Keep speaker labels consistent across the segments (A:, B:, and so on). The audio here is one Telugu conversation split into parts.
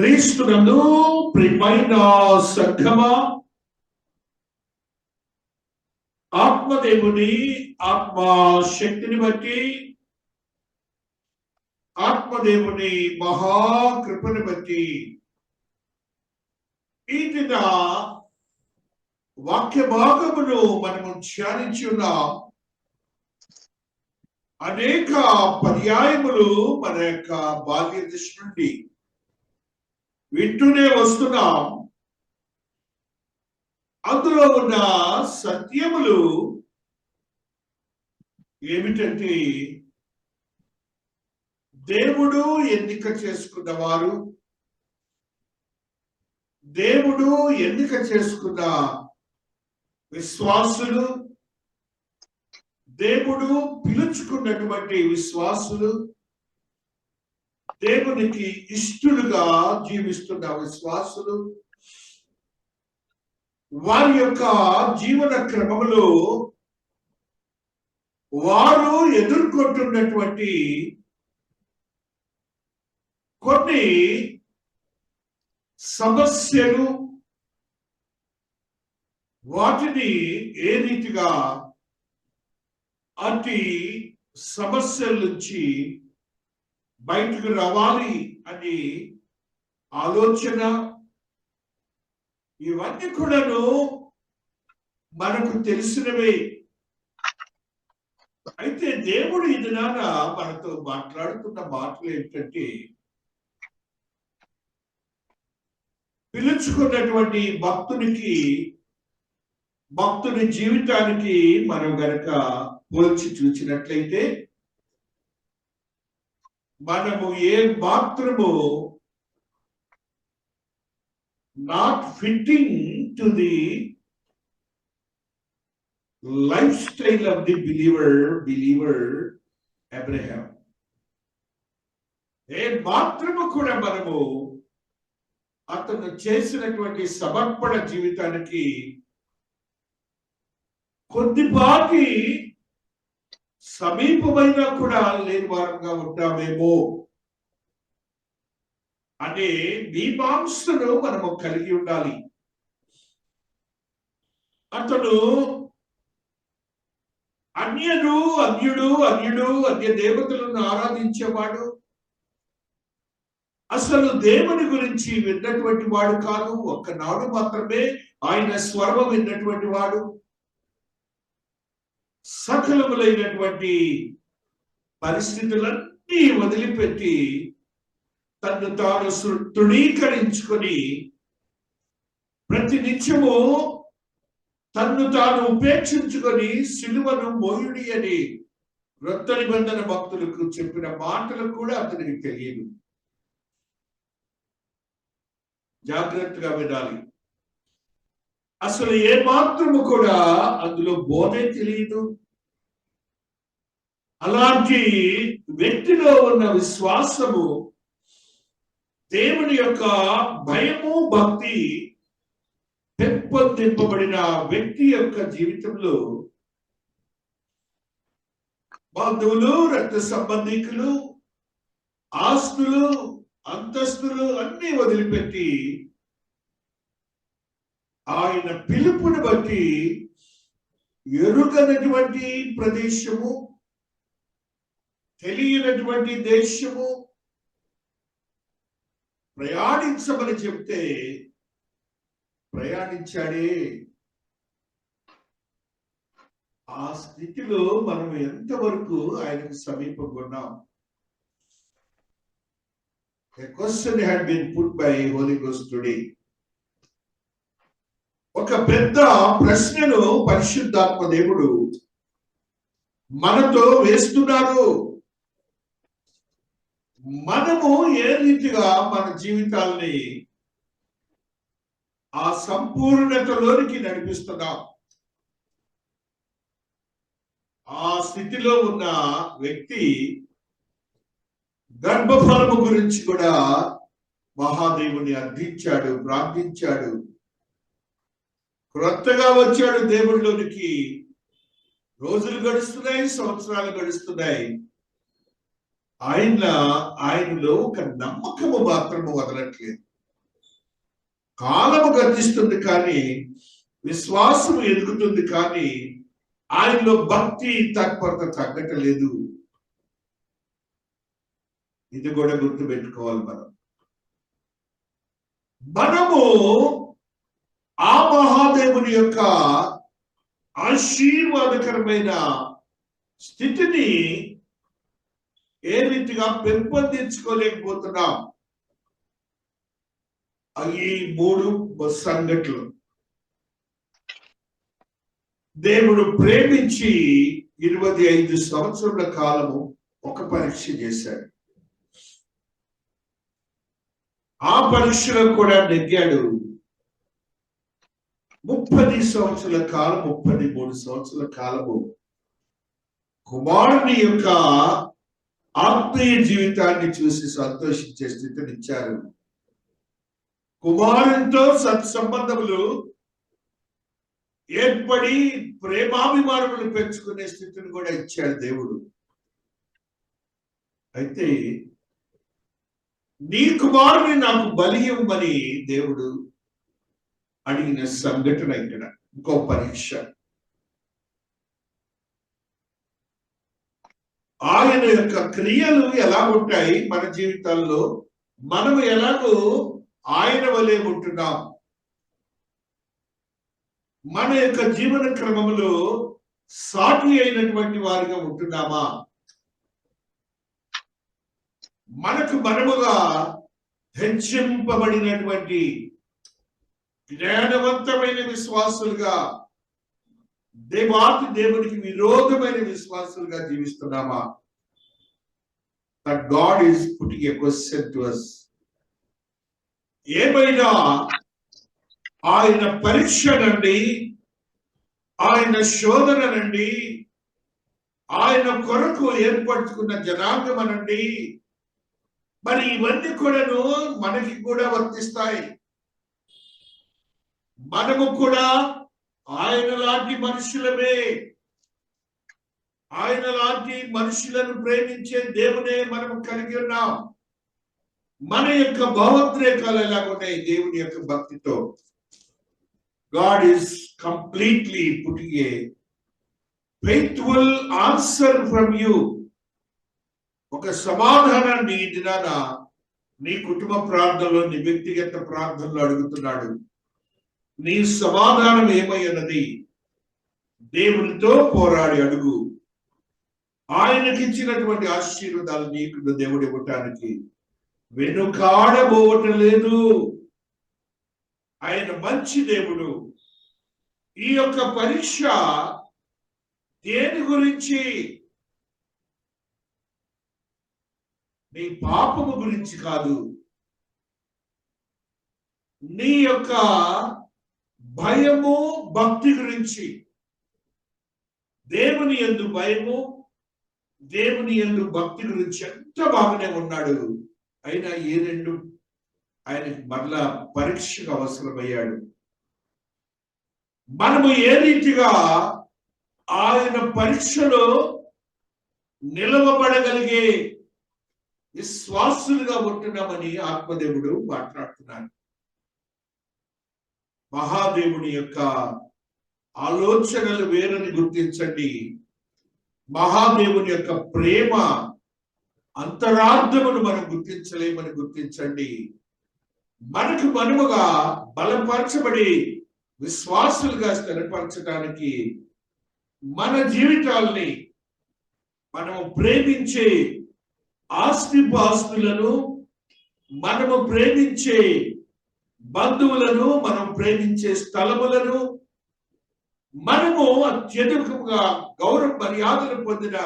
A: క్రీస్తునందు ప్రియమైన సంఘమా, ఆత్మదేవుని ఆత్మశక్తిని బట్టి, ఆత్మదేవుని మహాకృపను బట్టి ఈ దిన వాక్య భాగమును మనము ధ్యానించి ఉన్నాం. అనేక పర్యాయములు మన యొక్క బాల్య దశ నుండి వింటూనే వస్తున్నాం. అందులో ఉన్న సత్యములు ఏమిటంటే, దేవుడు ఎన్నిక చేసుకున్నవారు, దేవుడు ఎన్నిక చేసుకున్న విశ్వాసులు, దేవుడు పిలుచుకున్నటువంటి విశ్వాసులు, దేవునికి ఇష్టలుగా జీవిస్తున్న విశ్వాసులు, వారి యొక్క జీవన క్రమములో వారు ఎదుర్కొంటున్నటువంటి కొన్ని సమస్యలు, వాటిని ఏ రీతిగా అట్టి సమస్యల నుంచి బయటకు రావాలి అని ఆలోచన, ఇవన్నీ కూడాను మనకు తెలిసినవే. అయితే దేవుడు ఈ దినాన మనతో మాట్లాడుతున్న మాటలు ఏంటంటే, పిలుచుకున్నటువంటి భక్తుని జీవితానికి మనం గనక పోల్చి చూసినట్లయితే, మనము ఏ మాత్రము not fitting to the lifestyle of the believer Abraham. ఏ మాత్రము కూడా మనము అతను చేసినటువంటి సమర్పణ జీవితానికి కొద్దిపాటి సమీపమైనా కూడా లేని వారంగా ఉంటామేమో అనే మీమాంసను మనము కలిగి ఉండాలి. అతడు అన్యుడు అన్య దేవతలను ఆరాధించేవాడు. అసలు దేవుని గురించి విన్నటువంటి వాడు కాదు. ఒక్కనాడు మాత్రమే ఆయన స్వరం విన్నటువంటి వాడు. సకలములైనటువంటి పరిస్థితులన్నీ వదిలిపెట్టి తను తాను తృణీకరించుకొని ప్రతి నిత్యము తన్ను తాను ఉపేక్షించుకొని సిలువను మోయుడి అని క్రొత్త నిబంధన భక్తులకు చెప్పిన మాటలు కూడా అతనికి తెలియదు. జాగ్రత్తగా వినాలి. అసలు ఏ మాత్రము కూడా అందులో బోధే తెలియదు. అలాంటి వ్యక్తిలో ఉన్న విశ్వాసము, దేవుని యొక్క భయము, భక్తి పెంపొందింపబడిన వ్యక్తి యొక్క జీవితంలో బంధువులు, రక్త సంబంధికులు, ఆస్తులు, అంతస్తులు అన్ని వదిలిపెట్టి ఆయన పిలుపుని బట్టి ఎరుగనటువంటి ప్రదేశము, తెలియనటువంటి దేశము ప్రయాణించమని చెప్తే ప్రయాణించాడే. ఆ స్థితిలో మనం ఎంతవరకు ఆయనకు సమీపంగా ఉన్నాం? A question had been put by Holy Ghost today. ఒక పెద్ద ప్రశ్నను పరిశుద్ధాత్మ దేవుడు మనతో వేస్తున్నారు. మనము ఏ రీతిగా మన జీవితాల్ని ఆ సంపూర్ణతలోనికి నడిపిస్తున్నాం? ఆ స్థితిలో ఉన్న వ్యక్తి గర్భఫలము గురించి కూడా మహాదేవుని అర్థించాడు, ప్రార్థించాడు. క్రొత్తగా వచ్చాడు దేవుడిలోనికి. రోజులు గడుస్తున్నాయి, సంవత్సరాలు గడుస్తున్నాయి. ఆయనలో ఒక నమ్మకము మాత్రము వదలట్లేదు. కాలము గతిస్తుంది కానీ విశ్వాసం ఎదుగుతుంది, కానీ ఆయనలో భక్తి తత్పరత తగ్గటలేదు. ఇది కూడా గుర్తుపెట్టుకోవాలి. మనము ఆ మహాదేవుని యొక్క ఆశీర్వాదకరమైన స్థితిని ఏ రీతిగా పెంపొందించుకోలేకపోతున్నాం. ఈ 3 సంఘటనలు దేవుడు ప్రేమించి 25 సంవత్సరాల కాలము ఒక పరీక్ష చేశాడు. ఆ పరీక్షలో కూడా నెగ్గాడు. 30 సంవత్సరాల కాలం, 33 సంవత్సరాల కాలము కుమారుని యొక్క ఆత్మీయ జీవితాన్ని చూసి సంతోషించే స్థితిని ఇచ్చారు. కుమారునితో సత్సంబంధములు ఏర్పడి ప్రేమాభిమానములు పెంచుకునే స్థితిని కూడా ఇచ్చాడు దేవుడు. అయితే నీ కుమారుని నాకు బలి ఇవ్వమని దేవుడు అడిగిన సంఘటన ఇక్కడ ఇంకో పరీక్ష. ఆయన యొక్క క్రియలు ఎలా ఉంటాయి మన జీవితాల్లో, మనము ఎలాగో ఆయన వలె ఉంటున్నాం, మన యొక్క జీవన క్రమంలో సాటి అయినటువంటి వారిగా ఉంటున్నామా, మనకు మనముగా హెచ్చింపబడినటువంటి జ్ఞానవంతమైన విశ్వాసులుగా, దేవునికి విరోధమైన విశ్వాసులుగా జీవిస్తున్నామా? That God is putting a question to us. ఏమైనా ఆయన పరీక్ష నుండి, ఆయన శోధన నుండి, ఆయన కొరకు ఏర్పరచుకున్న జనాంగం నుండి, మరి ఇవన్నీ కూడాను మనకి కూడా వర్తిస్తాయి. మనము కూడా ఆయన లాంటి మనుషులమే. ఆయన లాంటి మనుషులను ప్రేమించే దేవునే మనము కలిగి ఉన్నాం. మన యొక్క భావోద్రేకాలు ఎలాగున్నాయి దేవుని యొక్క భక్తితో? God is completely putting a faithful answer from you. ఒక సమాధానాన్ని ఈ దినాన నీ కుటుంబ ప్రార్థనలో, నీ వ్యక్తిగత ప్రార్థనలో అడుగుతున్నాడు. నీ సమాధానం ఏమయ్యన్నది దేవునితో పోరాడి అడుగు. ఆయనకి ఇచ్చినటువంటి ఆశీర్వాదాలు నీకు దేవుడు ఇవ్వటానికి వెనుకాడబోవటం లేదు. ఆయన మంచి దేవుడు. ఈ యొక్క పరీక్ష దేని గురించి? నీ పాపము గురించి కాదు, నీ యొక్క భయము భక్తి గురించి. దేవుని యందు భయము, దేవుని యందు భక్తి గురించి ఎంత బాగానే ఉన్నాడు. అయినా ఏ రెండు ఆయనకి మరలా పరీక్షకు అవసరమయ్యాడు. మనము ఏ రీతిగా ఆయన పరీక్షలో నిలవబడగలిగే విశ్వాసులుగా ఉంటున్నామని ఆత్మదేవుడు మాట్లాడుతున్నాడు. మహాదేవుని యొక్క ఆలోచనలు వేరని గుర్తించండి. మహాదేవుని యొక్క ప్రేమ అంతరార్థమును మనం గుర్తించలేమని గుర్తించండి. మనకు మనముగా బలపరచబడి విశ్వాసులుగా స్థిరపరచడానికి మన జీవితాల్ని మనము ప్రేమించే ఆస్తిపాస్తులను, మనము ప్రేమించే బంధువులను, మనం ప్రేమించే స్థలములను, మనము అత్యధికంగా గౌరవ మర్యాదలు పొందిన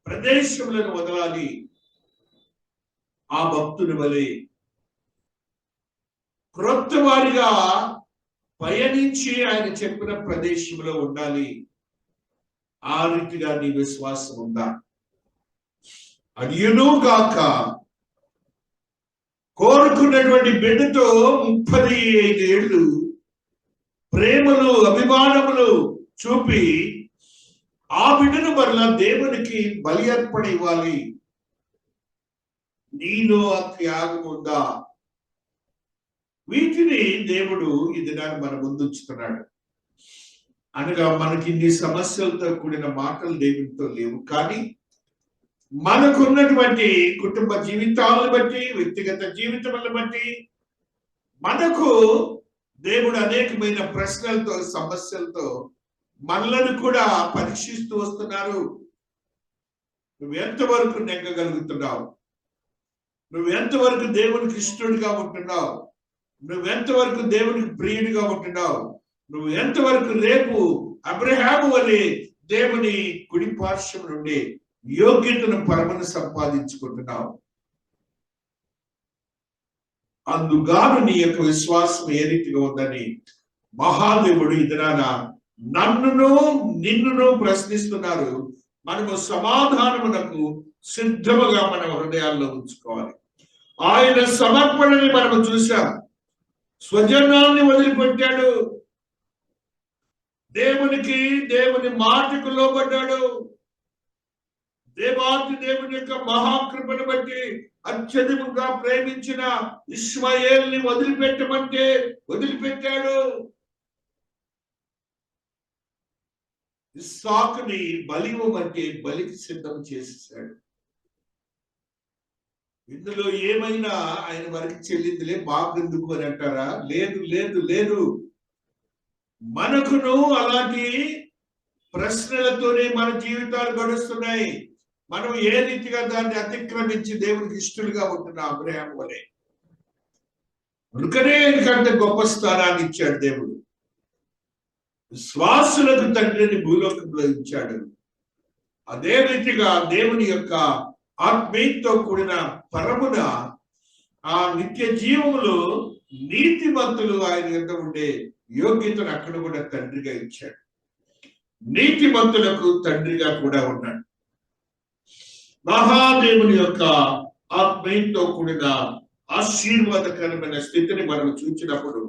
A: ప్రదేశములను వదలాలి. ఆ భక్తుని వలె క్రొత్త వారిగా పయనించి ఆయన చెప్పిన ప్రదేశంలో ఉండాలి. ఆ రీతిగా నీ విశ్వాసం ఉందా? అడియును గాక కోరుకున్నటువంటి బిడ్డతో 35 ఏళ్ళు ప్రేమలు, అభిమానములు చూపి ఆ బిడ్డను మరలా దేవునికి బలి అర్పణ ఇవ్వాలి. నీలో ఆ త్యాగం ఉందా? వీటిని దేవుడు ఈ దినాన్ని మన ముందు ఉంచుతున్నాడు. అనగా మనకి ఇన్ని సమస్యలతో కూడిన మాటలు దేవునితో లేవు, కానీ మనకున్నటువంటి కుటుంబ జీవితాలను బట్టి, వ్యక్తిగత జీవితాలను బట్టి మనకు దేవుడు అనేకమైన ప్రశ్నలతో, సమస్యలతో మనలను కూడా పరీక్షిస్తూ వస్తున్నారు. నువ్వు ఎంతవరకు నెగ్గగలుగుతున్నావు? నువ్వు ఎంతవరకు దేవునికి ఇష్టడుగా ఉంటున్నావు? నువ్వు ఎంతవరకు దేవునికి ప్రియుడిగా ఉంటున్నావు? నువ్వు ఎంతవరకు రేపు అబ్రహాము వలె దేవుని కుడి పార్శ్వం నుండి యోగ్యతను, పరమను సంపాదించుకుంటున్నావు? అందుగాను నీ యొక్క విశ్వాసం ఏ రీతిగా ఉందని మహాదేవుడు ఇదనాన నన్నును నిన్నును ప్రశ్నిస్తున్నారు. మనము సమాధానమునకు సిద్ధముగా మన హృదయాల్లో ఉంచుకోవాలి. ఆయన సమర్పణని మనము చూసాం. స్వజనాన్ని వదిలిపెట్టాడు, దేవుని మాటకు లోబడ్డాడు. దేవాది దేవుని యొక్క మహాకృపను బట్టి అత్యధికంగా ప్రేమించిన ఇష్మాయేల్ని వదిలిపెట్టమంటే వదిలిపెట్టాడు. ఇస్సాకుని బలివ్వమంటే బలికి సిద్ధం చేసేసాడు. ఇందులో ఏమైనా ఆయన వారికి చెల్లిందిలే, బాగెందుకు అని అంటారా? లేదు లేదు లేదు. మనకును అలాంటి ప్రశ్నలతోనే మన జీవితాలు గడుస్తున్నాయి. మనం ఏ రీతిగా దాన్ని అతిక్రమించి దేవునికి ఇష్టలుగా ఉంటున్నాం అబ్రహాము వలె. అందుకనే ఎందుకంటే గొప్ప స్థానాన్ని ఇచ్చాడు దేవుడు. విశ్వాసులకు తండ్రిని భూలోకంలో ఇచ్చాడు. అదే రీతిగా దేవుని యొక్క ఆత్మీయతో కూడిన పరమున ఆ నిత్య జీవములు నీతిమంతులు ఆయన యొక్క ఉండే యోగ్యతను అక్కడ కూడా తండ్రిగా ఇచ్చాడు. నీతిమంతులకు తండ్రిగా కూడా ఉన్నాడు. మహాదేవుని యొక్క ఆత్మీయతో కూడిన ఆశీర్వాదకరమైన స్థితిని మనం చూసినప్పుడు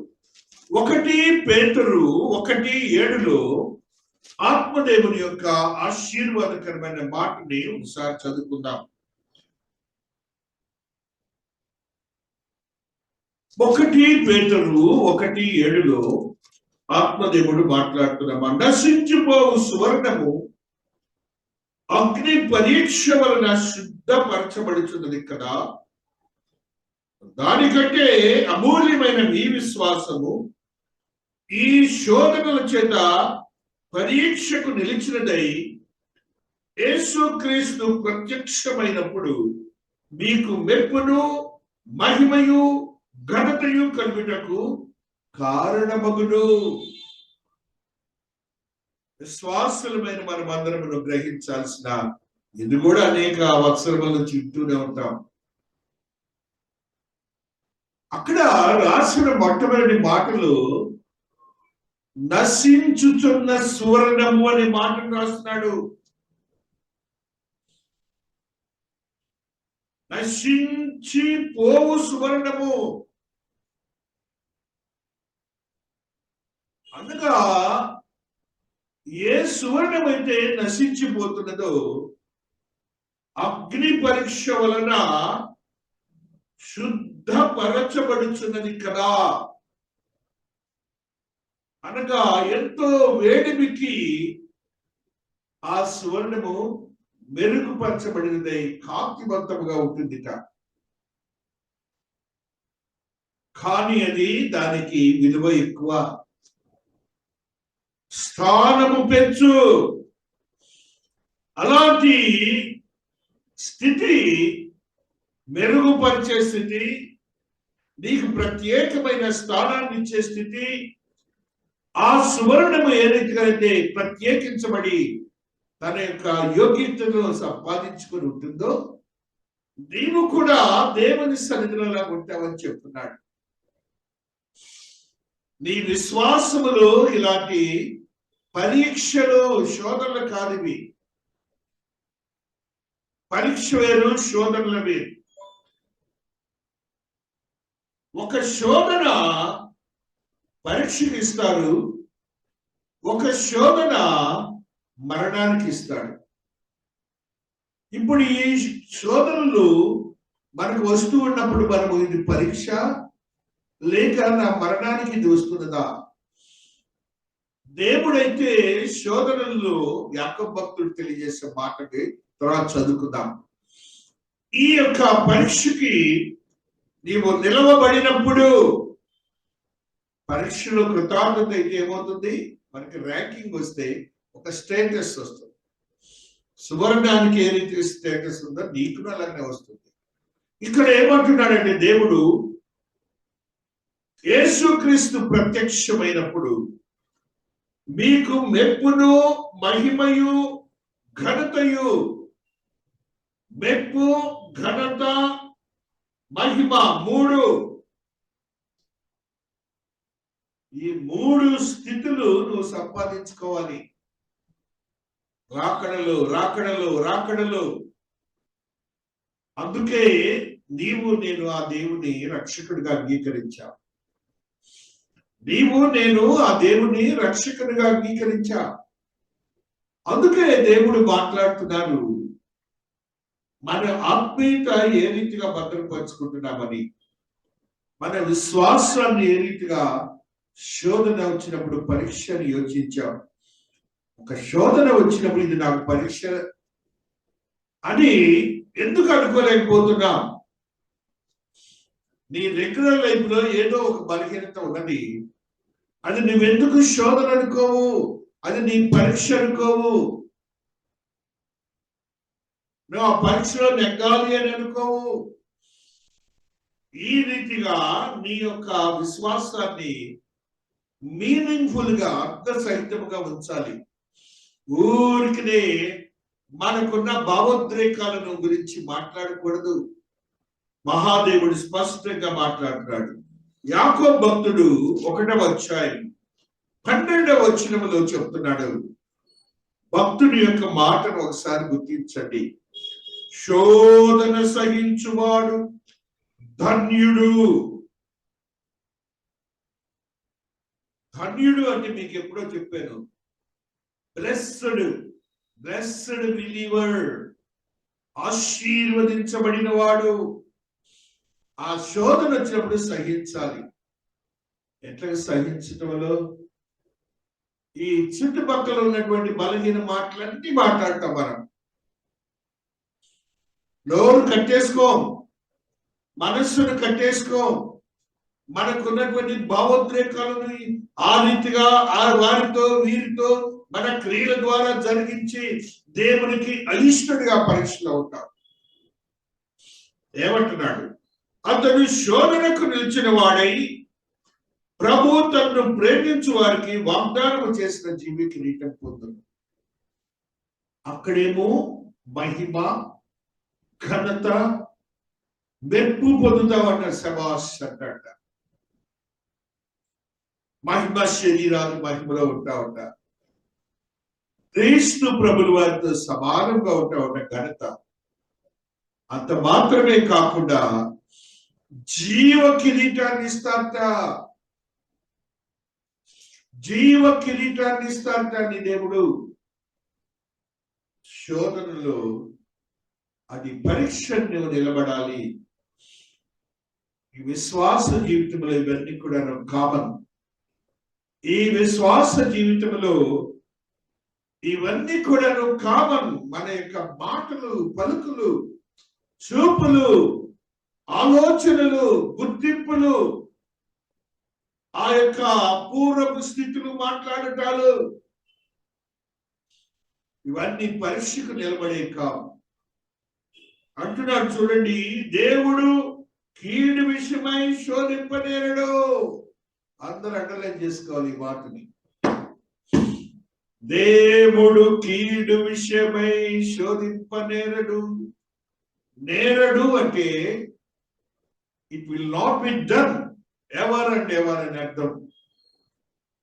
A: 1 పేతురు 1:7 ఆత్మదేవుని యొక్క ఆశీర్వాదకరమైన మాటని ఒకసారి చదువుకుందాం. 1 పేతురు 1:7 ఆత్మదేవుడు మాట్లాడుతున్నామా, నశించిపోవు సువర్ణము అగ్ని పరీక్ష వలన శుద్ధపరచబడుచున్నది కదా, దానికంటే అమూల్యమైన మీ విశ్వాసము ఈ శోధనల చేత పరీక్షకు నిలిచినదై యేసుక్రీస్తు ప్రత్యక్షమైనప్పుడు మీకు మెప్పును, మహిమయు, ఘనతయు కలుగుటకు కారణమగును. విశ్వాసులమైన మనమందరము గ్రహించాల్సిన ఇది కూడా అనేక అవసరములు చెప్తూనే ఉంటాం. అక్కడ రాసిన మొట్టమొదటి మాటలు నశించుచున్న సువర్ణము అనే మాటను రాస్తున్నాడు. నశించి పోవు సువర్ణము. అనగా ఏ సువర్ణం అయితే నశించిపోతున్నదో అగ్ని పరీక్ష వలన శుద్ధపరచబడుచున్నది కదా. అనగా ఎంతో వేడిమికి ఆ సువర్ణము మెరుగుపరచబడినదై కాంతివంతముగా ఉంటుందిట. కానీ అది దానికి విలువ ఎక్కువ. స్థానము పెంచు. అలాంటి స్థితి, మెరుగుపరిచే స్థితి, నీకు ప్రత్యేకమైన స్థానాన్ని ఇచ్చే స్థితి, ఆ సువర్ణము ఏ రీతిగా అయితే ప్రత్యేకించబడి తన యొక్క యోగ్యతను సంపాదించుకొని ఉంటుందో నీవు కూడా దేవుని సన్నిధిలో ఉంటావని చెప్తున్నాడు. నీ విశ్వాసములో ఇలాంటి పరీక్షలు, శోధనలు కానివి. పరీక్ష వేరు, శోధనలు వేరు. ఒక శోధన పరీక్షకి ఇస్తారు, ఒక శోధన మరణానికి ఇస్తాడు. ఇప్పుడు ఈ శోధనలు మనకు వస్తూ ఉన్నప్పుడు మనము ఇది పరీక్ష లేక నా మరణానికి ఇది వస్తున్నదా? దేవుడైతే శోధనల్లో యాకోబు భక్తుడు తెలియజేసే మాటకి తర్వాత చదువుకుందాం. ఈ యొక్క పరీక్షకి నీవు నిలవబడినప్పుడు, పరీక్షలో కృతజ్ఞత అయితే ఏమవుతుంది? మనకి ర్యాంకింగ్ వస్తే ఒక స్టేటస్ వస్తుంది. సువర్ణానికి ఏ రీతి స్టేటస్ ఉందో నీకు అలాగే వస్తుంది. ఇక్కడ ఏమంటున్నాడంటే దేవుడు, యేసుక్రీస్తు ప్రత్యక్షమైనప్పుడు మీకు మెప్పును మహిమయు ఘనతయు, మెప్పు ఘనత మహిమ, ఈ మూడు స్థితులు నువ్వు సంపాదించుకోవాలి. రాకడలు రాకడలు రాకడలు. అందుకే నేను ఆ దేవుని రక్షకుడిగా అంగీకరించా. నేను ఆ దేవుని రక్షకుడిగా అంగీకరించా. అందుకే దేవుడు మాట్లాడుతున్నారు, మన ఆత్మీయత ఏ రీతిగా భద్రపరుచుకుంటున్నామని, మన విశ్వాసాన్ని ఏ రీతిగా శోధన వచ్చినప్పుడు పరీక్షని యోచించాం. ఒక శోధన వచ్చినప్పుడు ఇది నాకు పరీక్ష అని ఎందుకు అనుకోలేకపోతున్నాం? నీ రెగ్యులర్ లైఫ్ లో ఏదో ఒక బలహీనత ఉన్నది. అది నువ్వెందుకు శోధన అనుకోవు? అది నీ పరీక్ష అనుకోవు. నువ్వు ఆ పరీక్షలో నెగ్గాలి అని అనుకోవు. ఈ రీతిగా నీ యొక్క విశ్వాసాన్ని మీనింగ్ఫుల్ గా, అర్థసహితంగా ఉంచాలి. ఊరికినే మనకున్న భావోద్రేకాలను గురించి మాట్లాడకూడదు. మహాదేవుడు స్పష్టంగా మాట్లాడుతున్నాడు. యాకోబు భక్తుడు 1వ అధ్యాయం 12వ వచనంలో చెప్తున్నాడు. భక్తుడి యొక్క మాటను ఒకసారి గుర్తించండి. శోధన సహించువాడు ధన్యుడు. ధన్యుడు అంటే మీకు ఎప్పుడో చెప్పాను. బ్లెస్డ్ బిలీవర్, ఆశీర్వదించబడిన వాడు. ఆ శోధన వచ్చినప్పుడు సహించాలి. ఎట్లా సహించటంలో ఈ చుట్టుపక్కల ఉన్నటువంటి బలహీన మాటలన్నీ మాట్లాడతాం. మనం నోరు కట్టేసుకో, మనస్సును కట్టేసుకో. మనకున్నటువంటి భావోద్రేకాలను ఆ రీతిగా వారితో వీరితో మన క్రియల ద్వారా జరిగించి దేవునికి అయిష్టడిగా పరీక్షలో ఉంటాం. ఏమంటున్నాడు? అతడు శోధనకు నిలిచిన వాడై ప్రభు తనను ప్రేమించు వారికి వాగ్దానం చేసిన జీవి కిరీటం పొందును. అక్కడేమో మహిమ ఘనత మెప్పు పొందుతావన్న శబాష్ అంటాడ. మహిమ శరీరాలు మహిమలో ఉంటావట. క్రీస్తు ప్రభుల వారితో సమానంగా ఉంటావట ఘనత. అంత మాత్రమే కాకుండా జీవ కిరీటాన్ని ఇస్తారట. జీవ కిరీటాన్ని ఇస్తారట నీ దేవుడు. శోధనలో అది పరీక్ష నువ్వు నిలబడాలి. ఈ విశ్వాస జీవితంలో ఇవన్నీ కూడా కామన్. ఈ విశ్వాస జీవితంలో ఇవన్నీ కూడా కామన్. మన యొక్క మాటలు, పలుకులు, చూపులు, ఆలోచనలు, గుర్తింపులు, ఆ యొక్క పూర్వపు స్థితులు, మాట్లాడటాలు, ఇవన్నీ పరీక్షకు నిలబడే కావు. అంటున్నాడు చూడండి, దేవుడు కీడు విషయమై శోధింపనేరడు. అందరూ అండర్లైన్ చేసుకోవాలి ఈ మాటని. దేవుడు కీడు విషయమై శోధింపనేరడు. నేరడు అంటే it will not be done ever and ever అని అర్థం.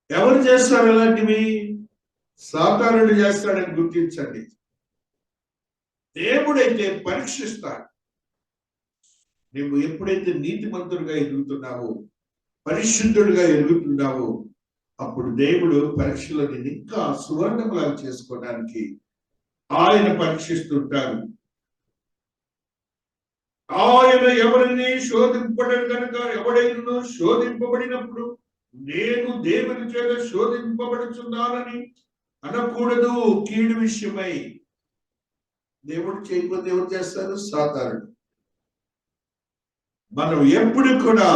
A: ఎవరు చేస్తారు అలాంటివి? సాతానుడు చేస్తాడని గుర్తించండి. దేవుడైతే పరీక్షిస్తాడు. నువ్వు ఎప్పుడైతే నీతిమంతుడుగా ఎదుగుతున్నావో, పరిశుద్ధుడుగా ఎదుగుతున్నావో, అప్పుడు దేవుడు పరీక్షలో నేను ఇంకా సువర్ణములాగా చేసుకోవడానికి ఆయన పరీక్షిస్తుంటారు. ఆయన ఎవరిని శోధింపడను కనుక ఎవడైనా శోధింపబడినప్పుడు నేను దేవుని చేత శోధింపబడుచున్నానని అనకూడదు. కీడు విషయమై దేవుడు చేయకపోతే ఎవరు చేస్తారు? సాతానుడు. మనం ఎప్పుడు కూడా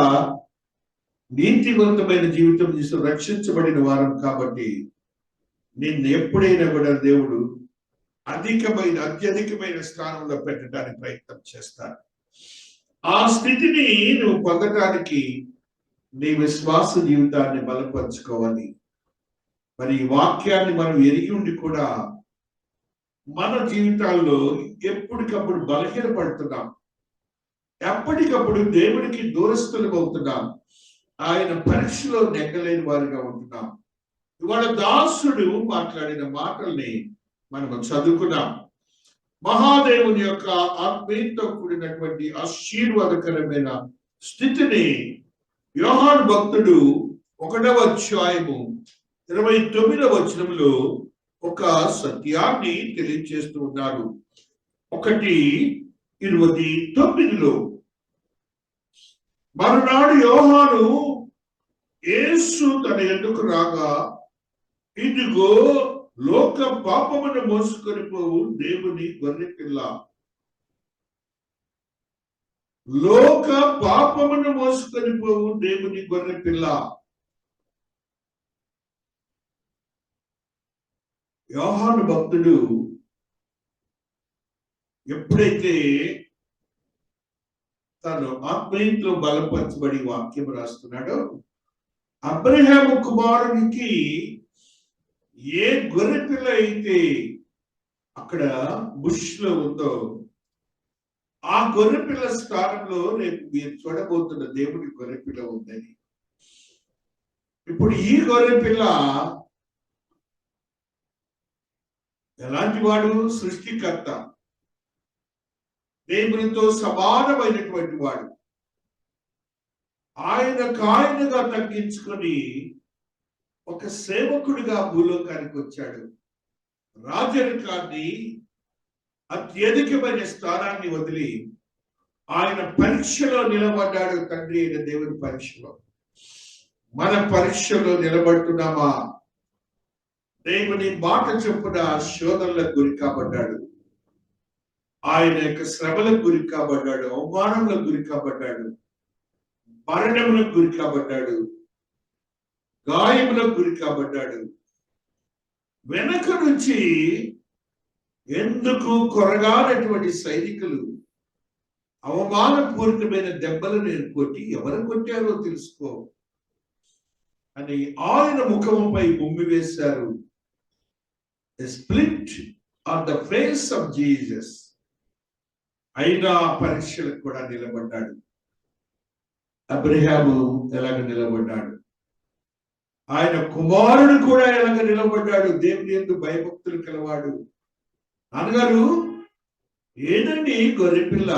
A: నీతివంతమైన జీవితం చేసి రక్షించబడిన వారం కాబట్టి నిన్ను ఎప్పుడైనా కూడా దేవుడు అత్యధికమైన స్థానంలో పెట్టడానికి ప్రయత్నం చేస్తాడు. ఆ స్థితిని నువ్వు పొందటానికి నీ విశ్వాస జీవితాన్ని బలపరుచుకోవాలి. మరి ఈ వాక్యాన్ని మనం ఎరిగి ఉండి కూడా మన జీవితాల్లో ఎప్పటికప్పుడు బలహీనపడుతున్నాం, ఎప్పటికప్పుడు దేవుడికి దూరస్తులం అవుతున్నాం, ఆయన పరీక్షలో నెగ్గలేని వారిగా ఉంటున్నాం. ఇవాళ దాసుడు మాట్లాడిన మాటల్ని మనము చదువుకున్నాం. మహాదేవుని యొక్క ఆత్మీయతో కూడినటువంటి ఆశీర్వాదకరమైన స్థితిని యోహాను భక్తుడు 1వ అధ్యాయము 29వ వచనంలో ఒక సత్యాన్ని తెలియజేస్తూ ఉన్నారు. 1:29లో మరునాడు యోహాను యేసు తన ఎద్దుకు రాగా, ఇదిగో లోక పాపమును మోసుకొని పోవు దేవుని గొర్రె పిల్ల. లోక పాపమును మోసుకొని పోవు దేవుని గొర్రె పిల్ల. యోహాను భక్తుడు ఎప్పుడైతే తను ఆత్మీయంలో బలపరచబడి వాక్యం రాస్తున్నాడో, అబ్రహాము కుమారునికి ఏ గొర్రె పిల్ల అయితే అక్కడ బుష్ లో ఉందో ఆ గొర్రె పిల్ల స్థానంలో రేపు మీరు చూడబోతున్న దేవుడి గొర్రె పిల్ల ఉందని. ఇప్పుడు ఈ గొర్రె పిల్ల ఎలాంటి వాడు? సృష్టికర్త, దేవునితో సమానమైనటువంటి వాడు. ఆయనగా తగ్గించుకొని ఒక సేవకుడిగా భూలోకానికి వచ్చాడు. రాజరికాన్ని, అత్యధికమైన స్థానాన్ని వదిలి ఆయన పరీక్షలో నిలబడ్డాడు. తండ్రి అయిన దేవుని పరీక్షలో. మన పరీక్షలో నిలబడుతున్నామా? దేవుని మాట చొప్పున శోధనలకు గురి కాబడ్డాడు. ఆయన యొక్క శ్రమలకు గురి కాబడ్డాడు, అవమానములకు గురి కాబడ్డాడు, మరణములకు గురి కాబడ్డాడు, గాయములకు గురి కాబడ్డాడు. వెనక నుంచి ఎందుకు కొరగానటువంటి సైనికులు అవమానపూరితమైన దెబ్బలు నేను కొట్టి ఎవరు కొట్టారో తెలుసుకో అని ఆయన ముఖముపై ఉమ్మి వేశారు. Split on the face of Jesus. అయినా పరీక్షలకు కూడా నిలబడ్డాడు. అబ్రహాము ఎలాగ నిలబడ్డాడు, ఆయన కుమారుడు కూడా ఎలాగ నిలబడ్డాడు. దేవుని యందు భయభక్తులు కలవాడు. నాన్నగారు ఏదండి గొర్రెపిల్ల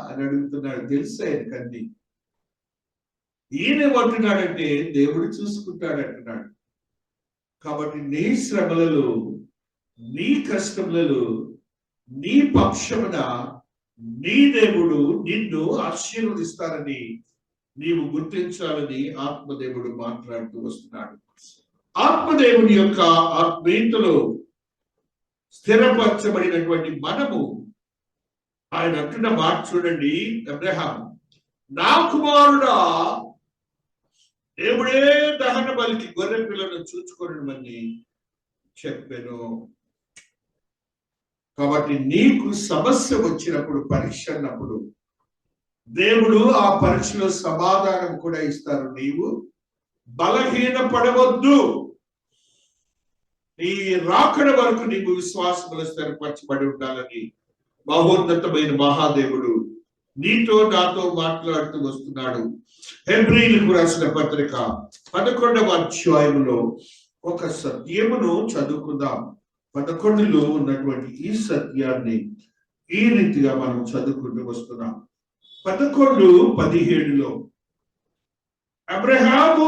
A: అని అడుగుతున్నాడు. తెలుసు ఆయనకండి. ఈయనేమంటున్నాడంటే దేవుడు చూసుకుంటాడు అంటున్నాడు. కాబట్టి నీ శ్రమలలో, నీ కష్టములలో, నీ పక్షమున నీ దేవుడు నిన్ను ఆశీర్వదిస్తారని నీవు గుర్తించాలని ఆత్మదేవుడు మాట్లాడుతూ వస్తున్నాడు. ఆత్మదేవుని యొక్క ఆత్మీయతలో స్థిరపరచబడినటువంటి మనము ఆయన అంటున్న మాట చూడండి. అబ్రహాం, నా కుమారుడా, దేవుడే దహన బలికి గొర్రె పిల్లను చూచుకోనమని చెప్పాను. కాబట్టి నీకు సమస్య వచ్చినప్పుడు, పరీక్ష అన్నప్పుడు దేవుడు ఆ పరీక్షలో సమాధానం కూడా ఇస్తారు. నీవు బలహీన పడవద్దు. నీ రాకడ వరకు నీకు విశ్వాసములు స్థిరపరచబడి ఉండాలని మహోన్నతమైన మహాదేవుడు నీతో నాతో మాట్లాడుతూ వస్తున్నాడు. హెబ్రీయులకు రాసిన పత్రిక 11వ అధ్యాయములో ఒక సత్యమును చదువుకుందాం. 11లో ఉన్నటువంటి ఈ సత్యాన్ని ఈ రీతిగా మనం చదువుకుంటూ వస్తున్నాం. 11:17లో అబ్రహాము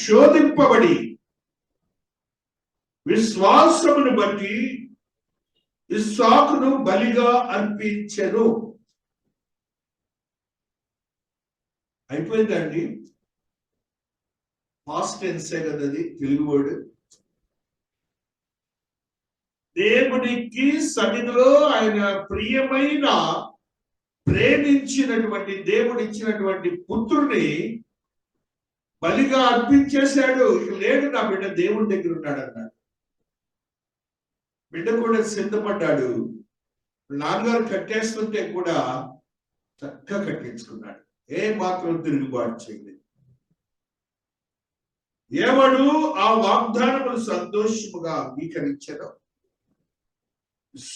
A: శోధింపబడి విశ్వాసమును బట్టి ఇస్సాకును బలిగా అర్పించెను. అయిపోయిందండి. పాస్ట్ టెన్సే కదా అది, తెలుగు వర్డ్. దేవునికి సన్నిధిలో ఆయన ప్రియమైన ప్రేమించినటువంటి దేవుడు ఇచ్చినటువంటి పుత్రుని బలిగా అర్పించేశాడు. ఇక లేడు నా బిడ్డ, దేవుడి దగ్గర ఉన్నాడు అన్నాడు. బిడ్డ కూడా సిద్ధపడ్డాడు. నాన్నగారు కట్టేస్తుంటే కూడా చక్కగా కట్టించుకున్నాడు. ఏ మాత్రం తిరుగుబాటు చేయలేదు. ఎవడు ఆ వాగ్దానములు సంతోషముగా అంగీకరించడం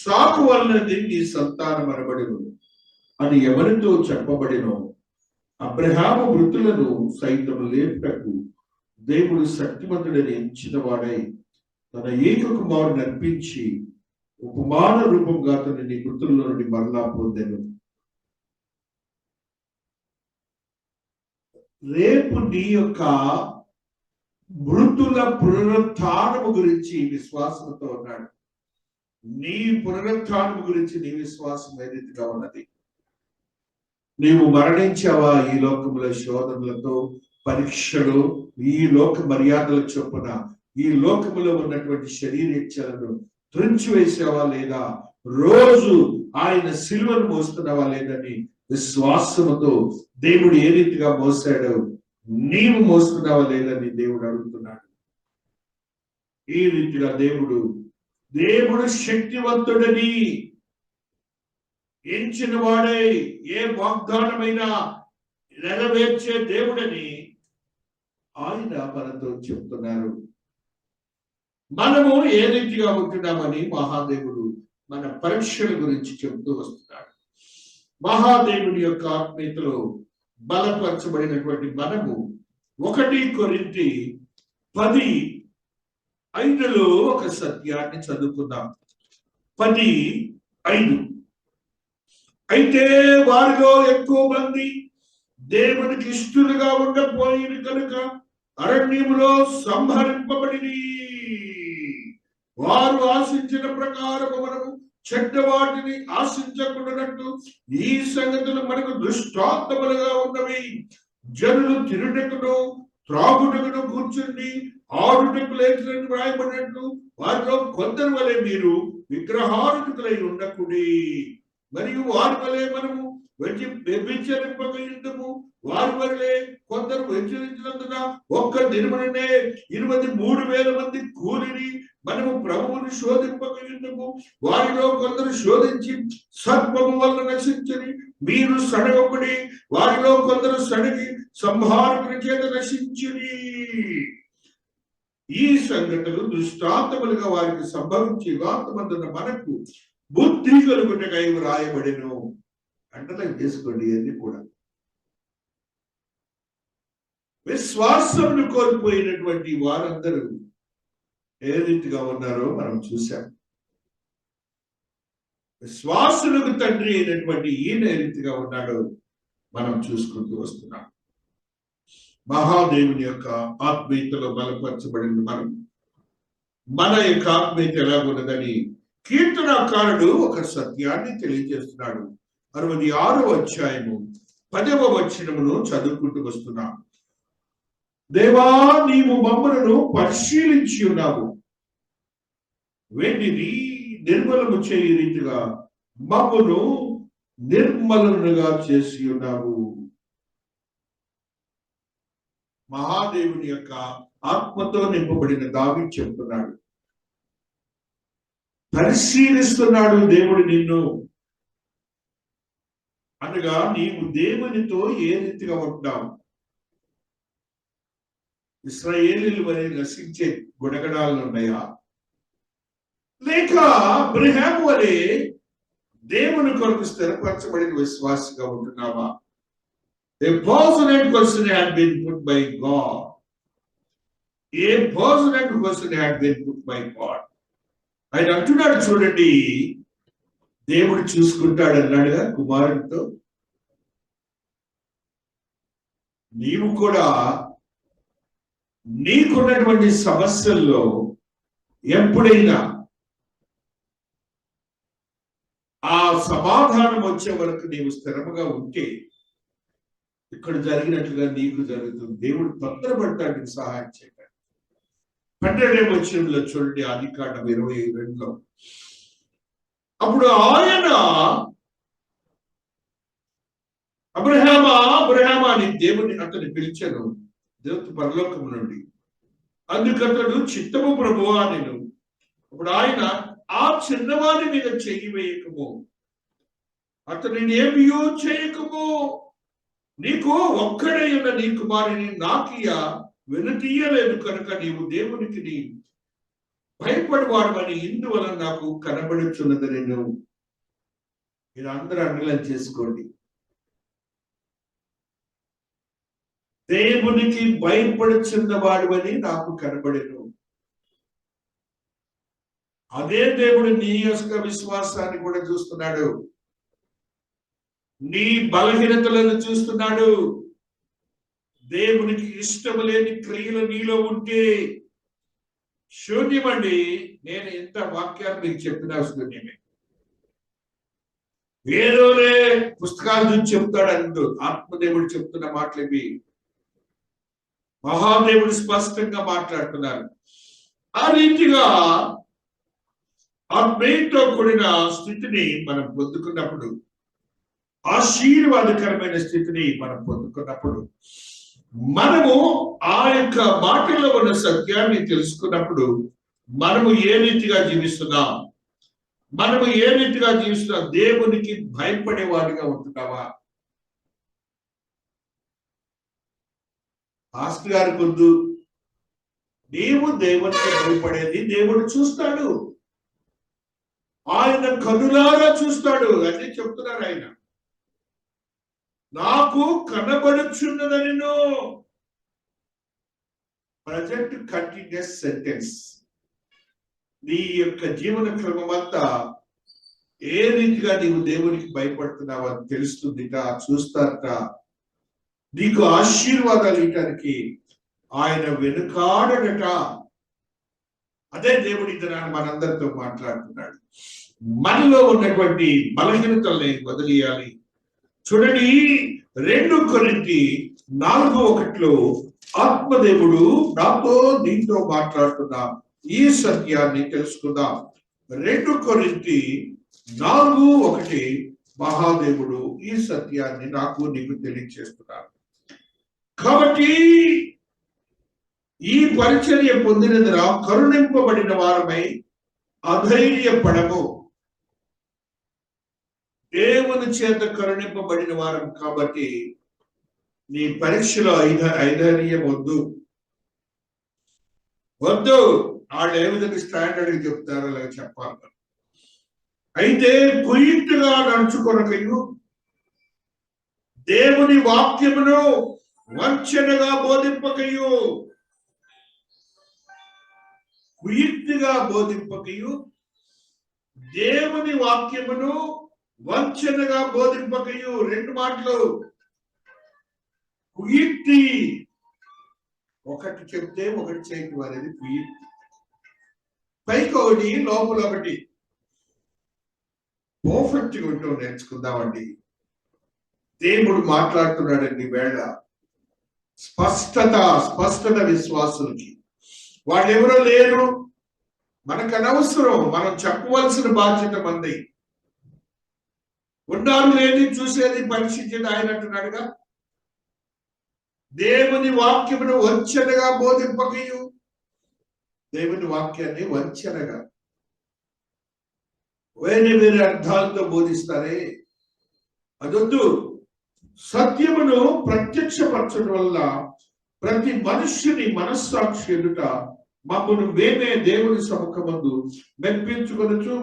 A: సాకు వలనది నీ సంతానం అనబడును అని ఎవరితో చెప్పబడినో అబ్రహాము మృతులను సైతం లేపుటకు దేవుడు శక్తిమంతుడని ఎంచిన వాడై తన ఏక కుమారుని అర్పించి ఉపమాన రూపంగా అతని నీ మృతుల్లో నుండి మరలా పొందెను. రేపు నీ యొక్క మృతుల పునరుత్థానము గురించి విశ్వాసంతో ఉన్నాడు. నీ పునరుత్థానము గురించి నీ విశ్వాసం ఏ రీతిగా ఉన్నది? నీవు మరణించావా? ఈ లోకంలో శోధనలతో, పరీక్షలు, ఈ లోక మర్యాదల చొప్పున ఈ లోకములో ఉన్నటువంటి శరీరేచ్ఛలను త్రుంచివేసావా లేదా? రోజు ఆయన సిలువను మోస్తున్నావా లేదని విశ్వాసముతో దేవుడు ఏ రీతిగా మోసాడో నీవు మోస్తున్నావా లేదని దేవుడు అడుగుతున్నాడు. ఈ రీతిగా దేవుడు శక్తివంతుడని ఎంచిన వాడై ఏ వాగ్దానమైనా నెరవేర్చే దేవుడని ఆయన మనతో చెప్తున్నారు. మనము ఏ రీతిగా ఉంటున్నామని మహాదేవుడు మన పరీక్షల గురించి చెబుతూ వస్తున్నాడు. మహాదేవుని యొక్క ఆత్మీయతలో బలపరచబడినటువంటి మనము 1 కొరింథీ 10:5 ఒక సత్యాన్ని చదువుకుందాం. 10:5 అయితే వారిలో ఎక్కువ మంది దేవునికి ఇష్టలుగా ఉండపోయిన కనుక అరణ్యములో సంహరింపబడి వారు ఆశించిన ప్రకారం మనము చెడ్డ వాటిని ఆశించకుండానట్టు ఈ సంగతులు మనకు దృష్టాంతములుగా ఉన్నవి. జనులు తిరుటకును త్రాగుటకును కూర్చుండి ఆడుటకు లేఖలను వ్రాయబడినట్లు వారిలో కొందరి వలె మీరు విగ్రహారాధికులై ఉండకుడి. మరియు వారి వలె మనము వ్యభిచరింపకయుందుము. వారి వలె కొందరు వ్యభిచరించినందున ఒక్క దినముననే 23,000 మంది కూలిని మనము ప్రభువుని శోధింపకయుందుము. వారిలో కొందరు శోధించి సర్పము వల్ల నశించని మీరు సడగబడి, వారిలో కొందరు సడిగి సంహారకుని చేత నశించిరి. ఈ సంగతులు దృష్టాంతములుగా వారికి సంభవించి యుగాంతమందున మనకు బుద్ధి కలుగుటకై వ్రాయబడెను. అంటలకు చేసుకోండి. అన్ని కూడా విశ్వాసమును కోల్పోయినటువంటి వారందరూ ఏ రీతిగా ఉన్నారో మనం చూశాం. విశ్వాసులకు తండ్రి అయినటువంటి ఈయన ఏ రీతిగా ఉన్నాడో మనం చూసుకుంటూ వస్తున్నాం. మహాదేవుని యొక్క ఆత్మీయతలో బలపరచబడిన మన యొక్క ఆత్మీయత ఎలాగున్నదని కీర్తనకారుడు ఒక సత్యాన్ని తెలియజేస్తున్నాడు. 66వ అధ్యాయము 10వ వచనమును చదువుకుంటూ వస్తున్నాం. దేవా, నీవు మమ్మలను పరిశీలించి ఉన్నావు, వెండిని నిర్మలము చేయ రీతిగా మమ్మను నిర్మలుగా చేసి ఉన్నావు. మహాదేవుని యొక్క ఆత్మతో నింపబడిన దావీదు చెప్తున్నాడు, పరిశీలిస్తున్నాడు దేవుడు నిన్ను. అనగా నీవు దేవునితో ఏ రీతిగా ఉంటావు? ఇశ్రాయేలీయుల వలె నశించే గుణగణాలు ఉన్నాయా, లేక అబ్రహాము వలె దేవుని కొరకు స్థిరపరచబడిన విశ్వాసగా ఉంటున్నావా? A pertinent question had been put by God. A pertinent question had been put by God. ఆయన అంటున్నాడు, చూడండి, దేవుడు చూసుకుంటాడు అన్నాడుగా కుమారుడితో. నీవు కూడా నీకున్నటువంటి సమస్యల్లో ఎప్పుడైనా ఆ సమాధానం వచ్చే వరకు నీవు స్థిరముగా ఉంటే ఇక్కడ జరిగినట్లుగా నీకు జరుగుతుంది. దేవుడు తొందరపడతాడు నీకు సహాయం చేయడానికి. 12వ వచనంలో చూడండి, ఆదికాండం 22లో. అప్పుడు ఆయన అబ్రహామా అని దేవుని అతన్ని పిలిచాను దేవత పరలోకము నుండి. అందుకతడు చిత్తము ప్రభువా నేను. అప్పుడు ఆయన ఆ చిన్నవాడి మీద చెయ్యి వేయకము, అతనిని ఏమియో చేయకము, నీకు ఒక్కడే ఉన్న నీ కుమారుని నాకియ వెనుతీయలేదు కనుక నీవు దేవునికి భయపడవాడమని ఇందువలన నాకు కనబడుచున్నది. నేను మీరు అందరూ అండర్లైన్ చేసుకోండి. దేవునికి భయపడుచున్నవాడమని నాకు కనబడెను. అదే దేవుడు నీ యొక్క విశ్వాసాన్ని కూడా చూస్తున్నాడు, నీ బలహీనతలను చూస్తున్నాడు. దేవునికి ఇష్టం లేని క్రియలు నీలో ఉంటే శూన్యమండి. నేను ఎంత వాక్యాలు మీకు చెప్పిన శూన్యమే. ఏదోనే పుస్తకాలు చూసి చెప్తాడు అంటూ ఆత్మదేవుడు చెప్తున్న మాటలు ఇవి. మహాదేవుడు స్పష్టంగా మాట్లాడుతున్నారు. ఆ రీతిగా ఆత్మీయతో కూడిన స్థితిని మనం పొందుకున్నప్పుడు, ఆశీర్వాదకరమైన స్థితిని మనం పొందుకున్నప్పుడు, మనము ఆ యొక్క మాటల్లో ఉన్న సత్యాన్ని తెలుసుకున్నప్పుడు మనము ఏ రీతిగా జీవిస్తున్నాం, దేవునికి భయపడేవాడిగా ఉంటున్నావా? పాస్టర్ గారి కొద్దు, నీవు దేవునికి భయపడేది దేవుడు చూస్తాడు, ఆయన కనులారా చూస్తాడు. అదే చెప్తున్నారు ఆయన. నాకు కనబడుచున్నదని ప్రజెంట్ కంటిన్యూస్ సెంటెన్స్. నీ యొక్క జీవన క్రమం అంతా ఏ రీతిగా నీవు దేవునికి భయపడుతున్నావు అని తెలుస్తుందిట, చూస్తారట. నీకు ఆశీర్వాదాలు ఇవ్వడానికి ఆయన వెనుకాడట. అదే దేవుడి దినాన్ని మనందరితో మాట్లాడుతున్నాడు. మనలో ఉన్నటువంటి బలహీనతల్ని వదిలేయాలి. చూడండి, 2 కొరింథీ 4:1లో ఆత్మదేవుడు నాతో నీతో మాట్లాడుతున్న ఈ సత్యాన్ని తెలుసుకుందాం. 2 కొరింథీ 4:1 మహాదేవుడు ఈ సత్యాన్ని నాకు నీకు తెలియజేస్తున్నాడు. కాబట్టి ఈ పరిచర్య పొందినందున కరుణింపబడిన వారమై అధైర్యపడము. దేవుని చేత కరుణింపబడిన వారం కాబట్టి నీ పరీక్షలో ఐధైర్యం వద్దు. వాళ్ళు ఏ విధంగా స్టాండర్డ్ చెప్తారో అలాగే చెప్పాలి. అయితే కుయుక్తిగా నడుచుకొనకయు దేవుని వాక్యమును వంచనగా బోధింపకయు, కుయుక్తిగా బోధింపకయు దేవుని వాక్యమును వంచనగా బోధింపకయు. 2 మాటలు. కుయుక్తి, ఒకటి చెప్తే ఒకటి చేయటం అనేది కుయుక్తి. పైకి ఒకటి లోపల ఒకటి. పర్ఫెక్ట్గా ఉంటూ నేర్చుకుందామండి. దేవుడు మాట్లాడుతున్నాడండి వేళ. స్పష్టత విశ్వాసులకి. వాళ్ళు ఎవరో లేరు, మనకు అనవసరం. మనం చెప్పవలసిన బాధ్యత మంది. ఉన్నారు లేని చూసేది పరీక్షించేది ఆయన అంటున్నాడుగా. దేవుని వాక్యమును వంచనగా బోధింపకయు. దేవుని వాక్యాన్ని వంచనగా వేరే అర్థాలతో బోధిస్తారే, అదొద్దు. సత్యమును ప్రత్యక్షపరచడం వల్ల ప్రతి మనుష్యుని మనస్సాక్షి ఎదుట మమ్మను మేమే దేవుని సముఖమందు మెప్పించుకొనొచ్చు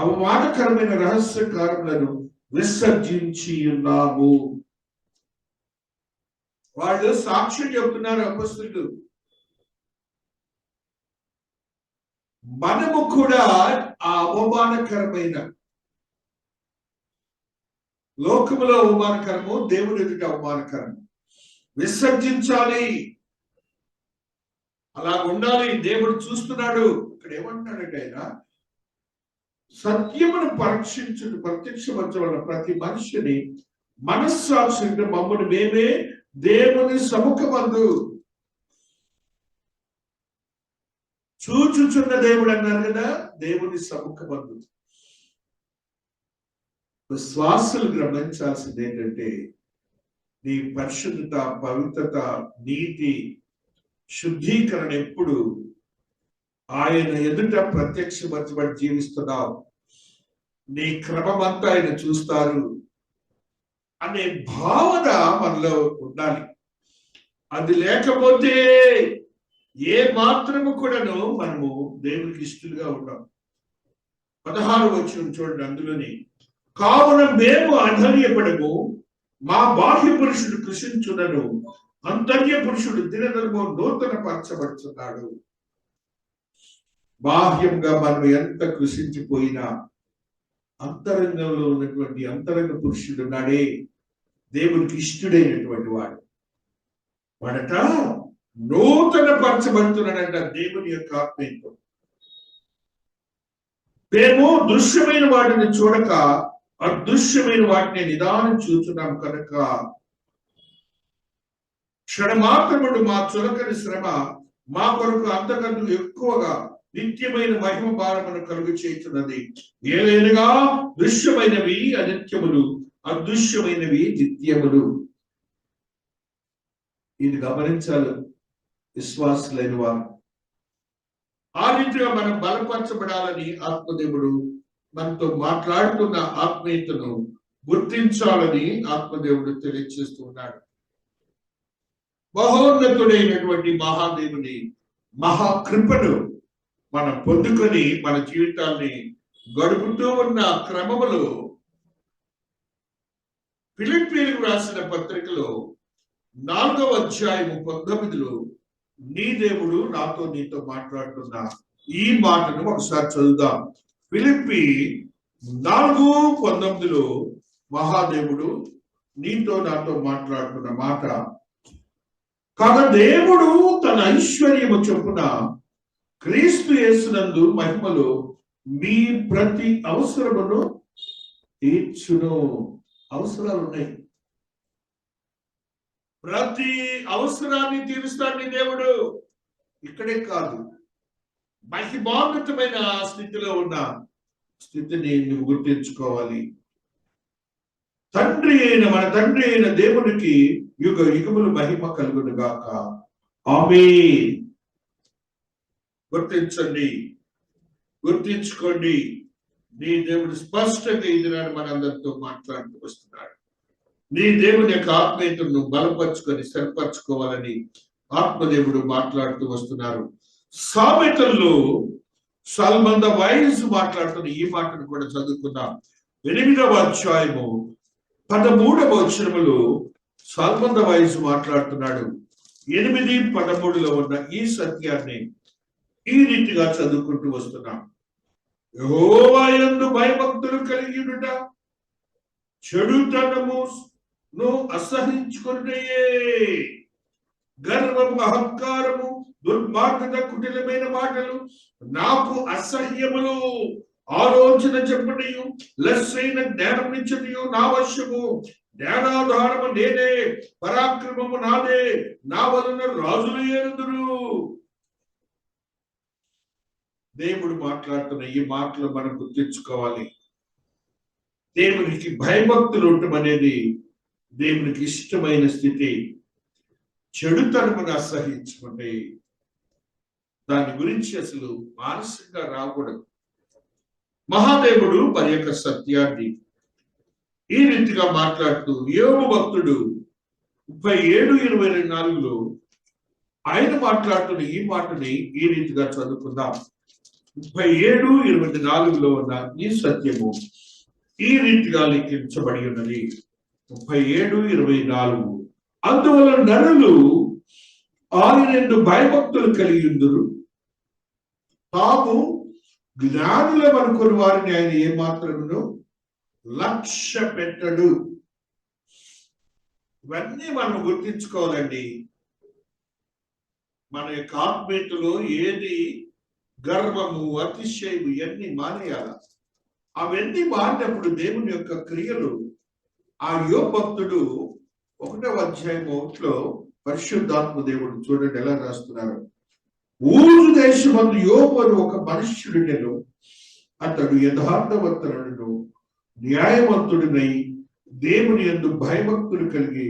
A: అవమానకరమైన రహస్య కార్యములను విసర్జించి ఉన్నాము. వాళ్ళు సాక్ష్యం చెప్తున్నారు అపొస్తలులు. మనము కూడా ఆ అవమానకరమైన, లోకములో అవమానకరము, దేవుని ఎదుట అవమానకరము విసర్జించాలి. అలా ఉండాలి. దేవుడు చూస్తున్నాడు. ఇక్కడ ఏమంటున్నాడంటే ఆయన సత్యమును ప్రత్యక్షపరచడం వల్ల ప్రతి మనిషిని మనస్సాక్షి అంటే మమ్మల్ని మేమే దేవుని సముఖమందు చూచుచున్న దేవుడు అన్నారు కదా, దేవుని సముఖమందు. విశ్వాసులు గమనించాల్సింది ఏంటంటే, నీ పరిశుద్ధత, పవిత్రత, నీతి, శుద్ధీకరణ ఎప్పుడు ఆయన ఎదుట ప్రత్యక్షపరచబడి జీవిస్తున్నావు. నీ క్రమమంతా ఆయన చూస్తారు అనే భావన మనలో ఉండాలి. అది లేకపోతే ఏ మాత్రము కూడాను మనము దేవునికి ఇష్టలుగా ఉన్నాం. 16 వచనం చూడండి, అందులోని కావున మేము అధైర్యపడము, మా బాహ్య పురుషుడు కృషించునను, అంతర్య పురుషుడు దినదినము నూతన పరచబడుతున్నాడు. బాహ్యంగా మనం ఎంత కృషించిపోయినా అంతరంగంలో ఉన్నటువంటి అంతరంగ పురుషుడు నాడే దేవునికి ఇష్టడైనటువంటి వాడు. వాడట నూతన పరచబడుతున్నాడంట దేవుని యొక్క ఆత్మీయతో. మేము దృశ్యమైన వాటిని చూడక అదృశ్యమైన వాటిని నిదానం చూస్తున్నాం కనుక క్షణమాత్రముడు మా చులకని శ్రమ మా కొరకు అంతకంటే ఎక్కువగా నిత్యమైన మహిమ భారమును కలుగు చేస్తున్నది. ఏదైనగా దృశ్యమైనవి అనిత్యములు, అదృశ్యమైనవి నిత్యములు. ఇది గమనించాలి విశ్వాసులైన వారు. ఆ రీతిగా మనం బలపరచబడాలని ఆత్మదేవుడు మనతో మాట్లాడుతున్న ఆత్మీయతను గుర్తించాలని ఆత్మదేవుడు తెలియజేస్తూ ఉన్నాడు. మహోన్నతుడైనటువంటి మహాదేవుని మహాకృపను మనం పొందుకొని మన జీవితాన్ని గడుపుతూ ఉన్న క్రమములో ఫిలిప్పీలకు రాసిన పత్రికలో 4వ అధ్యాయము 19లో నీ దేవుడు నాతో నీతో మాట్లాడుతున్నా ఈ మాటను ఒకసారి చదువుదాం. ఫిలిప్పీ 4:19లో మహాదేవుడు నీతో నాతో మాట్లాడుతున్న మాట, కాగా దేవుడు తన ఐశ్వర్యము చొప్పున క్రీస్తు యేసునందు మహిమలో మీ ప్రతి అవసరమును తీర్చును. అవసరాలు ఉన్నాయి, ప్రతి అవసరాన్ని తీరుస్తాడు నీ దేవుడు. ఇక్కడే కాదు, మహిమాన్వితమైన స్థితిలో ఉన్న స్థితిని నువ్వు గుర్తించుకోవాలి. మన తండ్రి అయిన దేవునికి యుగ యుగములు మహిమ కలుగును గాక. ఆమేన్. గుర్తించండి, గుర్తించుకోండి. నీ దేవుడు స్పష్టంగా ఇది మనందరితో మాట్లాడుతూ వస్తున్నాడు. నీ దేవుని యొక్క ఆత్మీయతను బలపరుచుకొని స్థిరపరచుకోవాలని ఆత్మదేవుడు మాట్లాడుతూ వస్తున్నారు. సామెతల్లో సల్మన్ ద వైస్ మాట్లాడుతున్న ఈ మాటను కూడా చదువుకుందాం. 8వ అధ్యాయము 13వ వచనములో సల్మన్ ద వైస్ మాట్లాడుతున్నాడు. 8:13లో ఉన్న ఈ సత్యాన్ని ఈ రీతిగా చదువుకుంటూ వస్తున్నాం. యెహోవా యందు భయభక్తులు కలిగి ఉండుట, చెడుతనమును అసహించుకొనుటయే. గర్వము, అహంకారము, దుర్మార్గత, కుటిలమైన మాటలు నాకు అసహ్యములు. ఆలోచన చెప్పనియు లెస్సైన జ్ఞానం నిచ్చనియు నా వశము. జ్ఞానాధారము నేనే, పరాక్రమము నాదే, నా వలన రాజులు ఏలుదురు. దేవుడు మాట్లాడుతున్న ఈ మాటలు మనం గుర్తించుకోవాలి. దేవునికి భయభక్తులు ఉండటం అనేది దేవునికి ఇష్టమైన స్థితి. చెడుతనమును అసహించుకుంటే దాని గురించి అసలు మానసికంగా రాకూడదు. మహాదేవుడు మరి యొక్క సత్యాన్ని ఈ రీతిగా మాట్లాడుతూ యోబు భక్తుడు 37:24లో ఆయన మాట్లాడుతున్న ఈ మాటని ఈ రీతిగా చదువుకుందాం. 37:24లో ఉన్న ఈ సత్యము ఈ రీతిగా లిఖించబడి ఉన్నది. 37:24 అందువల్ల నరులు ఆయన భయభక్తులు కలిగి ఉందురు, తాము జ్ఞానులం అనుకుని వారిని ఆయన ఏమాత్రమును లక్ష్య పెట్టడు. ఇవన్నీ మనం గుర్తించుకోవాలండి. మన యొక్క ఆత్మీయతలో ఏది గర్వము, అతిశయము ఇవన్నీ మానేయాల. అవన్నీ మారినప్పుడు దేవుని యొక్క క్రియలు ఆ యోబు భక్తుడు 1వ అధ్యాయం పరిశుద్ధాత్మ దేవుడు చూడండి ఎలా రాస్తున్నారు. ఊరు దేశమందు యోబు అని ఒక మనుష్యుడును, అతడు యథార్థవంతుడును న్యాయవంతుడినై దేవుని యందు భయభక్తులు కలిగి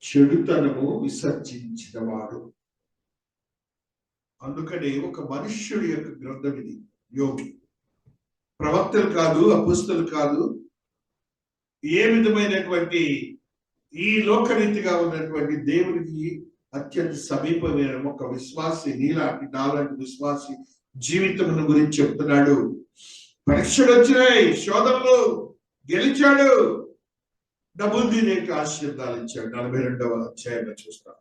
A: చెడుతనము విసర్జించినవాడు. అందుకని ఒక మనుష్యుడి యొక్క గ్రంథం ఇది. యోగి ప్రవక్తలు కాదు, అపుస్తలు కాదు, ఏ విధమైనటువంటి ఈ లోకరీతిగా ఉన్నటువంటి దేవునికి అత్యంత సమీపమైన ఒక విశ్వాసి, నాలాంటి విశ్వాసి జీవితం గురించి చెప్తున్నాడు. పరీక్షలు వచ్చినాయి, శోధనలు, గెలిచాడు, డబ్బులు తినేక ఆశీర్వాదాలు ఇచ్చాడు. 42వ అధ్యాయంలో చూస్తాం.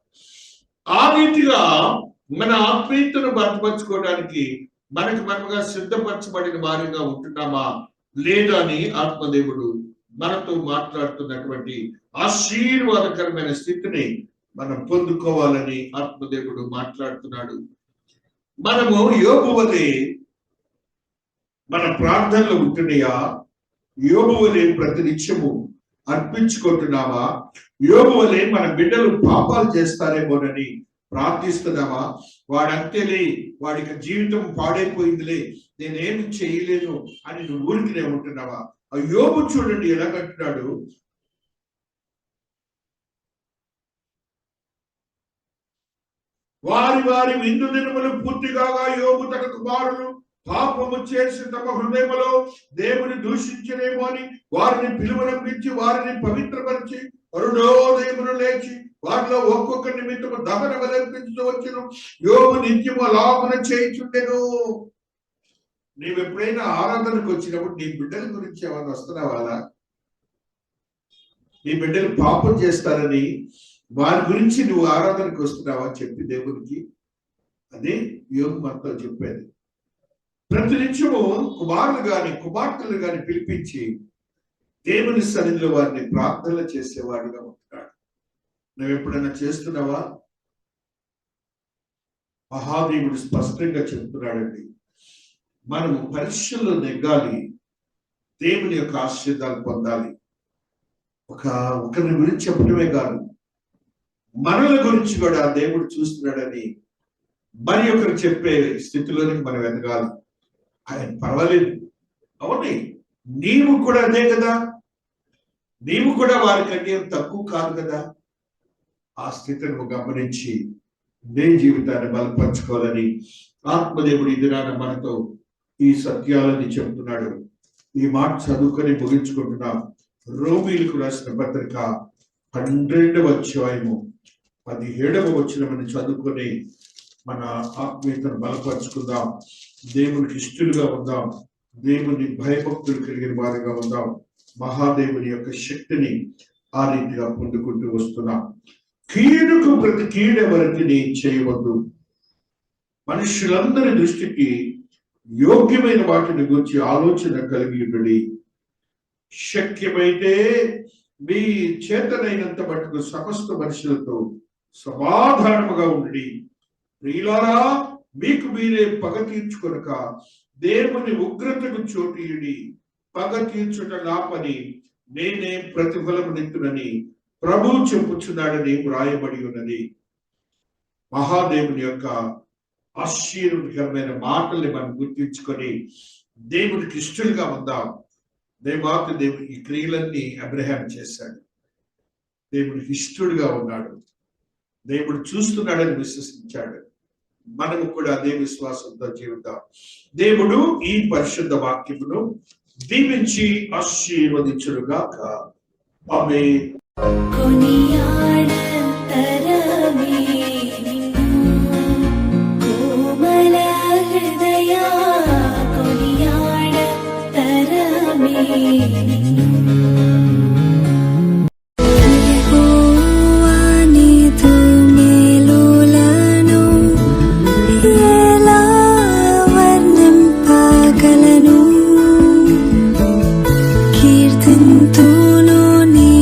A: ఆ రీతిగా మన ఆత్మీయతను బలపరచుకోవడానికి మనముగా సిద్ధపరచబడిన వారిగా ఉంటున్నామా లేదా అని ఆత్మదేవుడు మనతో మాట్లాడుతున్నటువంటి ఆశీర్వాదకరమైన స్థితిని మనం పొందుకోవాలని ఆత్మదేవుడు మాట్లాడుతున్నాడు. మనము యోబు వలె మన ప్రార్థనలు ఉంటున్నాయా? యోబు వలె ప్రతినిత్యము అర్పించుకుంటున్నామా? యోబు వలె మన బిడ్డలు పాపాలు చేస్తారేమోనని ప్రార్థిస్తున్నామా? వాడంతేలే, వాడికి జీవితం పాడైపోయిందిలే, నేనేమి చేయలేను అని నువ్వు ఊరికినే ఉంటున్నావా? ఆ యోబు చూడండి ఎలాగంటున్నాడు. వారి వారి విందు దినములు పూర్తిగా యోబు తన కుమారులు పాపము చేసి తమ హృదయములో దేవుని దూషించలేమో అని వారిని పిలువనంపించి వారిని పవిత్రపరిచి అరుణోదయమును లేచి వారిలో ఒక్కొక్క నిమిత్తము దహన బలర్పించవచ్చును. యోబు నిత్యము అలాగున చేయుచుండెను. నీవు ఎప్పుడైనా ఆరాధనకు వచ్చినప్పుడు నీ బిడ్డల గురించి ఏమైనా వస్తున్నావా? నీ బిడ్డలు పాపం చేస్తారని వారి గురించి నువ్వు ఆరాధనకు వస్తున్నావా చెప్పి దేవునికి? అదే యోబు మనతో చెప్పేది. ప్రతినిత్యము కుమారులు గాని కుమార్తెలు గాని పిలిపించి దేవుని సన్నిధిలో వారిని ప్రార్థనలు చేసేవాడిగా ఉంటున్నాడు. నువ్వు ఎప్పుడైనా చేస్తున్నావా? మహాదేవుడు స్పష్టంగా చెప్తున్నాడండి, మనము పరీక్షల్లో నెగ్గాలి, దేవుని యొక్క ఆశీర్వాదాలు పొందాలి. ఒకరి గురించి చెప్పడమే కాదు, మనల గురించి కూడా దేవుడు చూస్తున్నాడని మరి ఒకరు చెప్పే స్థితిలోనికి మనం ఎదగాలి. ఆయన పర్వాలేదు, అవును, నీవు కూడా అదే కదా, నీవు కూడా వారికంటే తక్కువ కాదు కదా. ఆ స్థితిని గమనించి నీ జీవితాన్ని బలపరచుకోవాలని ఆత్మదేవుడు ఈ దినాన మనతో ఈ సత్యాలని చెప్తున్నాడు. ఈ మాట చదువుకొని ముగించుకుంటున్నాం. రోమీలకు రాసిన పత్రిక 12వ అధ్యాయము 17వ వచనముని చదువుకొని మన ఆత్మీయతను బలపరుచుకుందాం. దేవునికి ఇష్టలుగా ఉందాం, దేవుని భయభక్తులు కలిగిన వారిగా ఉందాం. మహాదేవుని యొక్క శక్తిని ఆ రీతిగా పొందుకుంటూ వస్తున్నాం. కీడుకు ప్రతి కీడెవరికి చేయవద్దు. మనుషులందరి దృష్టికి యోగ్యమైన వాటిని గురించి ఆలోచన కలిగి ఉండి, శక్యమైతే మీ చేతనైనంత మటుకు సమస్త మనుషులతో సమాధానముగా ఉండి, ప్రియులారా మీకు మీరే పగ తీర్చుకొనక దేవుని ఉగ్రతకు చోటీయుడి, పగ తీర్చుట నా పని, నేనే ప్రతిఫలమునిత్తునని ప్రభువు చెప్పుచున్నాడని వ్రాయబడి ఉన్నది. మహాదేవుని యొక్క ఆశీర్వాదకరమైన మాటల్ని మనం గుర్తించుకొని దేవునికి ఇష్టలుగా ఉందాం. దేవుని ఈ క్రియలన్నీ అబ్రహాం చేశాడు. దేవునికి ఇష్టడుగా ఉన్నాడు, దేవుడు చూస్తున్నాడని విశ్వసించాడు. మనము కూడా అదే విశ్వాసంతో జీవిద్దాం. దేవుడు ఈ పరిశుద్ధ వాక్యమును దీవించి ఆశీర్వదించుగాక. ఆమేన్.